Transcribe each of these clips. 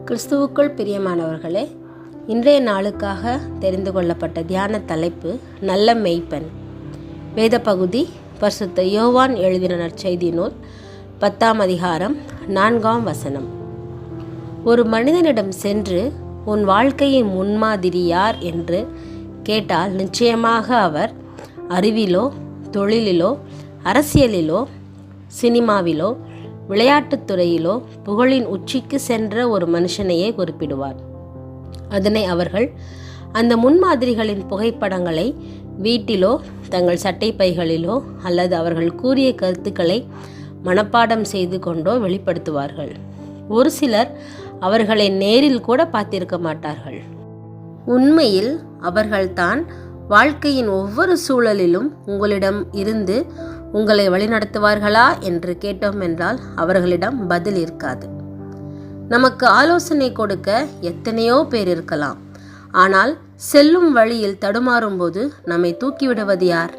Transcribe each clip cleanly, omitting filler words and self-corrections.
கிறிஸ்துவுக்குள் பிரியமானவர்களே, இன்றைய நாளுக்காக தெரிந்து கொள்ளப்பட்ட தியான தலைப்பு நல்ல மெய்ப்பன். வேத பகுதி பரிசுத்த யோவான் எழுதின நற்செய்தி நூல் 10ஆம் அதிகாரம் 4ஆம் வசனம். ஒரு மனிதனிடம் சென்று உன் வாழ்க்கையின் முன்மாதிரி யார் என்று கேட்டால் நிச்சயமாக அவர் அறிவிலோ, தொழிலிலோ, அரசியலிலோ, சினிமாவிலோ, விளையாட்டுத் துறையிலோ புகழின் உச்சிக்கு சென்ற ஒரு மனுஷனையே குறிப்பிடுவார். அதனை அவர்கள் அந்த முன்மாதிரிகளின் புகைப்படங்களை வீட்டிலோ, தங்கள் சட்டை பைகளிலோ அல்லது அவர்கள் கூறிய கருத்துக்களை மனப்பாடம் செய்து கொண்டோ வெளிப்படுத்துவார்கள். ஒரு சிலர் அவர்களை நேரில் கூட பார்த்திருக்க மாட்டார்கள். உண்மையில் அவர்கள்தான் வாழ்க்கையின் ஒவ்வொரு சூழலிலும் உங்களிடம் இருந்து உங்களை வழிநடத்துவார்களா என்று கேட்டோம் என்றால் அவர்களிடம் பதில் இருக்காது. நமக்கு ஆலோசனை கொடுக்க எத்தனையோ பேர் இருக்கலாம். ஆனால் செல்லும் வழியில் தடுமாறும் போது நம்மை தூக்கிவிடுவது யார்?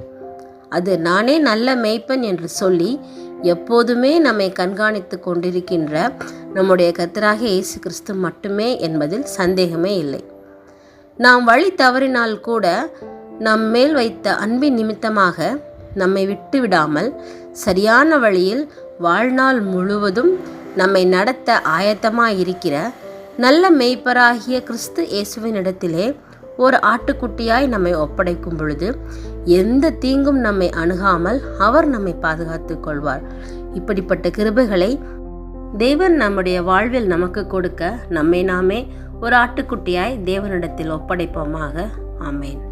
அது நானே நல்ல மேய்ப்பன் என்று சொல்லி எப்போதுமே நம்மை கண்காணித்து கொண்டிருக்கின்ற நம்முடைய கர்த்தராகிய இயேசு கிறிஸ்து மட்டுமே என்பதில் சந்தேகமே இல்லை. நாம் வழி தவறினால் கூட நம் மேல் வைத்த அன்பின் நிமித்தமாக நம்மை விட்டு விடாமல் சரியான வழியில் வாழ்நாள் முழுவதும் நம்மை நடத்த ஆயத்தமாயிருக்கிற நல்ல மேய்ப்பராகிய கிறிஸ்து இயேசுவினிடத்திலே ஒரு ஆட்டுக்குட்டியாய் நம்மை ஒப்படைக்கும் பொழுது எந்த தீங்கும் நம்மை அணுகாமல் அவர் நம்மை பாதுகாத்து கொள்வார். இப்படிப்பட்ட கிருபைகளை தேவன் நம்முடைய வாழ்வில் நமக்கு கொடுக்க நம்மை நாமே ஒரு ஆட்டுக்குட்டியாய் தேவனிடத்தில் ஒப்படைப்போமாக. ஆமேன்.